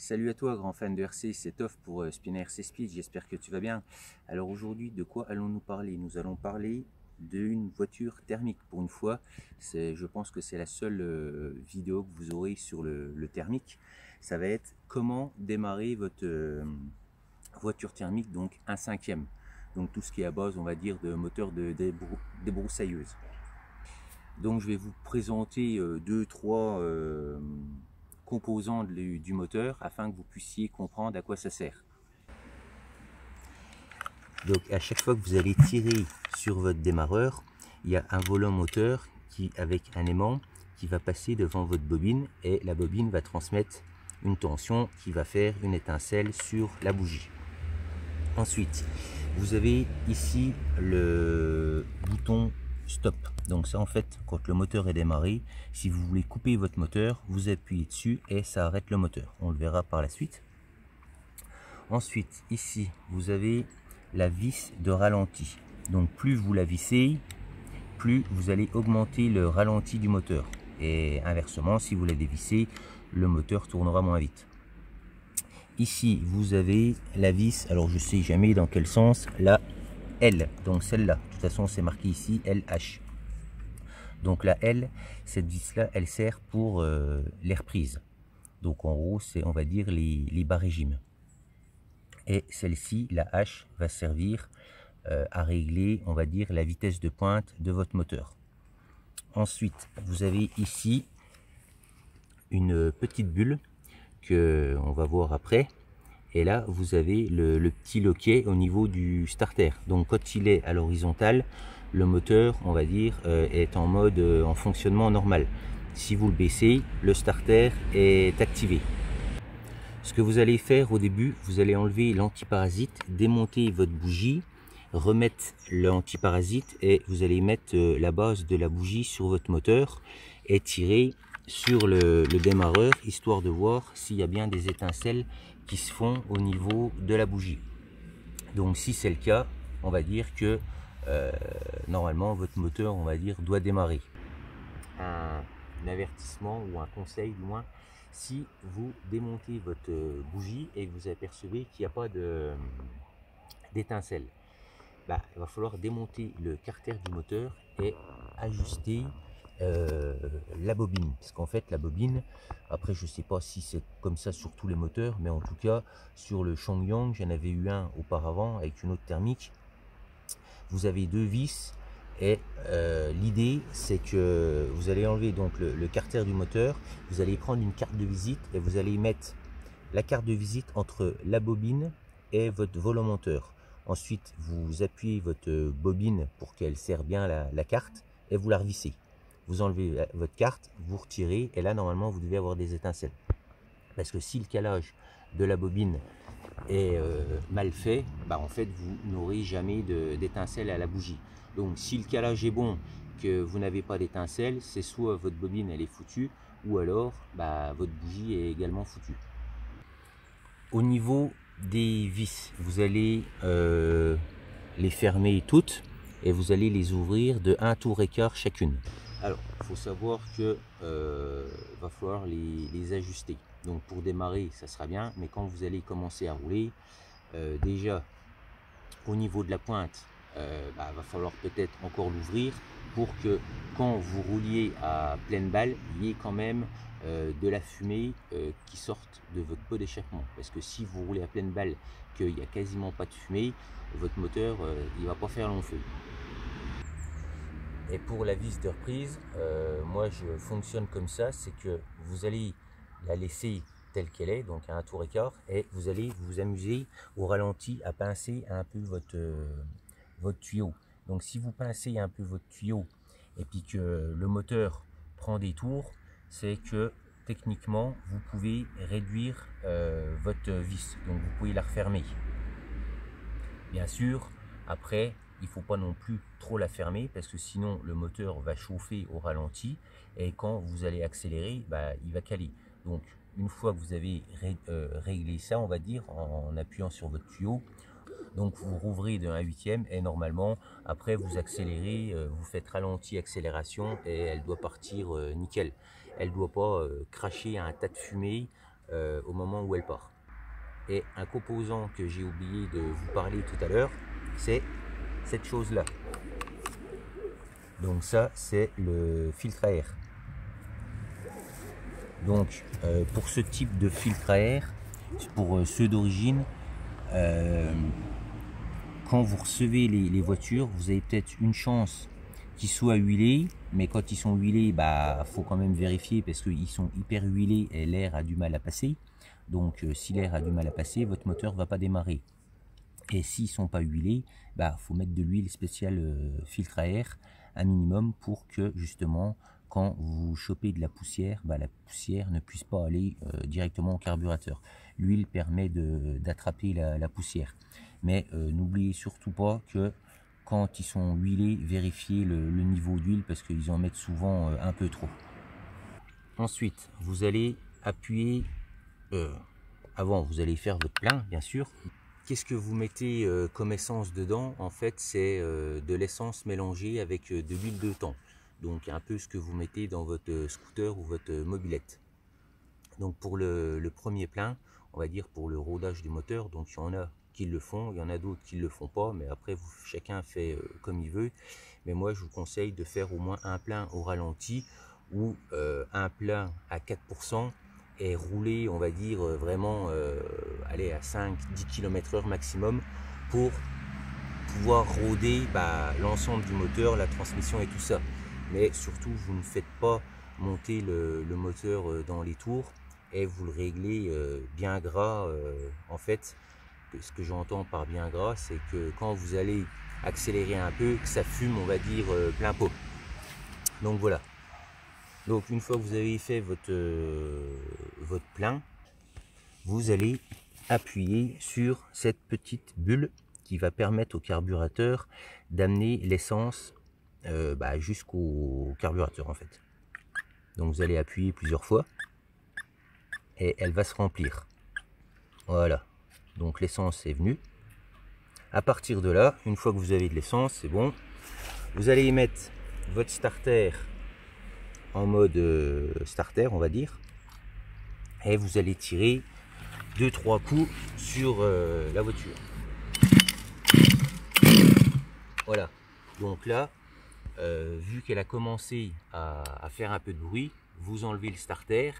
Salut à toi, grand fan de RC, c'est Toff pour Spinner RC Speed, j'espère que tu vas bien. Alors aujourd'hui, de quoi allons-nous parler? Nous allons parler d'une voiture thermique pour une fois. Je pense que c'est la seule vidéo que vous aurez sur le thermique. Ça va être comment démarrer votre voiture thermique, donc un cinquième. Donc tout ce qui est à base, on va dire, de moteur de débroussailleuse. Donc je vais vous présenter deux, trois composants du moteur afin que vous puissiez comprendre à quoi ça sert. Donc à chaque fois que vous allez tirer sur votre démarreur, il y a un volant moteur avec un aimant qui va passer devant votre bobine et la bobine va transmettre une tension qui va faire une étincelle sur la bougie. Ensuite, vous avez ici le bouton stop. Donc ça, en fait, quand le moteur est démarré, si vous voulez couper votre moteur, vous appuyez dessus et ça arrête le moteur. On le verra par la suite. Ensuite, ici, vous avez la vis de ralenti. Donc plus vous la vissez, plus vous allez augmenter le ralenti du moteur. Et inversement, si vous la dévissez, le moteur tournera moins vite. Ici, vous avez la vis, alors je sais jamais dans quel sens, la L, donc celle-là. De toute façon, c'est marqué ici LH. Donc la L, cette vis-là, elle sert pour les reprises. Donc en gros, c'est, on va dire, les bas régimes. Et celle-ci, la H, va servir à régler, on va dire, la vitesse de pointe de votre moteur. Ensuite, vous avez ici une petite bulle que on va voir après. Et là, vous avez le petit loquet au niveau du starter. Donc quand il est à l'horizontale, le moteur, on va dire, est en mode en fonctionnement normal. Si vous le baissez, le starter est activé. Ce que vous allez faire au début, vous allez enlever l'antiparasite, démonter votre bougie, remettre l'antiparasite et vous allez mettre la base de la bougie sur votre moteur et tirer sur le démarreur, histoire de voir s'il y a bien des étincelles qui se font au niveau de la bougie. Donc si c'est le cas, on va dire que normalement votre moteur, on va dire, doit démarrer. Un avertissement ou un conseil du moins, si vous démontez votre bougie et que vous apercevez qu'il n'y a pas d'étincelle, il va falloir démonter le carter du moteur et ajuster la bobine, parce qu'en fait la bobine, après je sais pas si c'est comme ça sur tous les moteurs, mais en tout cas sur le Changyang, j'en avais eu un auparavant avec une autre thermique, vous avez deux vis et l'idée c'est que vous allez enlever donc le carter du moteur, vous allez prendre une carte de visite et vous allez mettre la carte de visite entre la bobine et votre volant moteur. Ensuite vous appuyez votre bobine pour qu'elle serre bien la carte et vous la revissez. Vous enlevez votre carte, vous retirez et là normalement vous devez avoir des étincelles. Parce que si le calage de la bobine est mal fait, en fait vous n'aurez jamais d'étincelles à la bougie. Donc si le calage est bon, que vous n'avez pas d'étincelles, c'est soit votre bobine elle est foutue ou alors votre bougie est également foutue. Au niveau des vis, vous allez les fermer toutes et vous allez les ouvrir de 1 tour et quart chacune. Alors, il faut savoir que va falloir les ajuster. Donc pour démarrer, ça sera bien, mais quand vous allez commencer à rouler, déjà au niveau de la pointe, va falloir peut-être encore l'ouvrir pour que quand vous rouliez à pleine balle, il y ait quand même de la fumée qui sorte de votre pot d'échappement. Parce que si vous roulez à pleine balle, qu'il n'y a quasiment pas de fumée, votre moteur il va pas faire long feu. Et pour la vis de reprise, moi je fonctionne comme ça, c'est que vous allez la laisser telle qu'elle est, donc à 1 tour et quart, et vous allez vous amuser au ralenti à pincer un peu votre tuyau. Donc si vous pincez un peu votre tuyau et puis que le moteur prend des tours, c'est que techniquement vous pouvez réduire votre vis, donc vous pouvez la refermer. Bien sûr, après il ne faut pas non plus trop la fermer parce que sinon le moteur va chauffer au ralenti et quand vous allez accélérer, il va caler. Donc une fois que vous avez réglé ça, on va dire, en appuyant sur votre tuyau, donc vous rouvrez de 1/8 et normalement après vous accélérez, vous faites ralenti accélération et elle doit partir nickel. Elle ne doit pas cracher un tas de fumée au moment où elle part. Et un composant que j'ai oublié de vous parler tout à l'heure, c'est cette chose là. Donc ça, c'est le filtre à air. Donc pour ce type de filtre à air, pour ceux d'origine, quand vous recevez les voitures, vous avez peut-être une chance qu'ils soient huilés, mais quand ils sont huilés, faut quand même vérifier parce qu'ils sont hyper huilés et l'air a du mal à passer. Donc si l'air a du mal à passer, votre moteur ne va pas démarrer. Et s'ils ne sont pas huilés, faut mettre de l'huile spéciale filtre à air, un minimum, pour que justement, quand vous chopez de la poussière, la poussière ne puisse pas aller directement au carburateur. L'huile permet d'attraper la poussière. Mais n'oubliez surtout pas que quand ils sont huilés, vérifiez le niveau d'huile parce qu'ils en mettent souvent un peu trop. Ensuite, vous allez appuyer, avant vous allez faire votre plein bien sûr. Qu'est-ce que vous mettez comme essence dedans? En fait, c'est de l'essence mélangée avec de l'huile de thon. Donc un peu ce que vous mettez dans votre scooter ou votre mobilette. Donc pour le premier plein, on va dire pour le rodage du moteur, donc il y en a qui le font, il y en a d'autres qui ne le font pas, mais après chacun fait comme il veut. Mais moi je vous conseille de faire au moins un plein au ralenti ou un plein à 4%. Et rouler, on va dire, vraiment aller à 5-10 km/h maximum pour pouvoir rôder l'ensemble du moteur, la transmission et tout ça. Mais surtout, vous ne faites pas monter le moteur dans les tours et vous le réglez bien gras. En fait, ce que j'entends par bien gras, c'est que quand vous allez accélérer un peu, que ça fume, on va dire, plein pot. Donc voilà. Donc une fois que vous avez fait votre plein, vous allez appuyer sur cette petite bulle qui va permettre au carburateur d'amener l'essence jusqu'au carburateur en fait. Donc vous allez appuyer plusieurs fois et elle va se remplir. Voilà, donc l'essence est venue. À partir de là, une fois que vous avez de l'essence, c'est bon. Vous allez mettre votre starter en mode starter, on va dire, et vous allez tirer 2-3 coups sur la voiture. Voilà, donc là vu qu'elle a commencé à faire un peu de bruit, vous enlevez le starter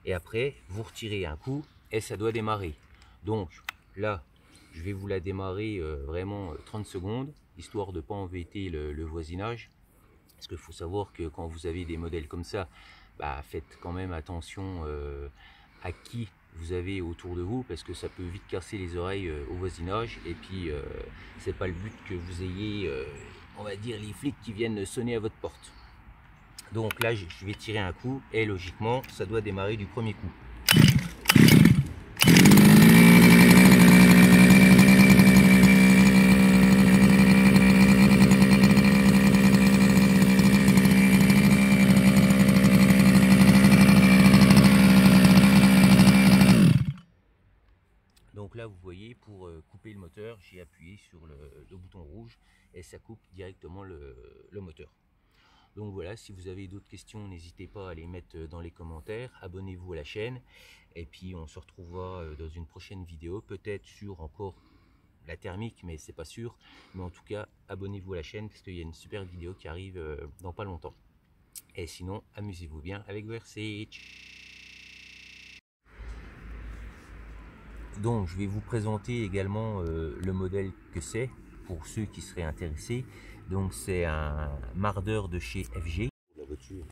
et après vous retirez un coup et ça doit démarrer. Donc là je vais vous la démarrer vraiment 30 secondes histoire de ne pas embêter le voisinage. Parce qu'il faut savoir que quand vous avez des modèles comme ça, faites quand même attention à qui vous avez autour de vous, parce que ça peut vite casser les oreilles au voisinage. Et puis, c'est pas le but que vous ayez, on va dire, les flics qui viennent sonner à votre porte. Donc là, je vais tirer un coup et logiquement, ça doit démarrer du premier coup. Donc là vous voyez, pour couper le moteur, j'ai appuyé sur le bouton rouge et ça coupe directement le moteur. Donc voilà, si vous avez d'autres questions, n'hésitez pas à les mettre dans les commentaires, abonnez-vous à la chaîne et puis on se retrouvera dans une prochaine vidéo, peut-être sur encore la thermique, mais c'est pas sûr. Mais en tout cas, abonnez-vous à la chaîne parce qu'il y a une super vidéo qui arrive dans pas longtemps. Et sinon, amusez-vous bien avec VRC. Donc je vais vous présenter également le modèle que c'est pour ceux qui seraient intéressés. Donc c'est un mardeur de chez FG. La voiture.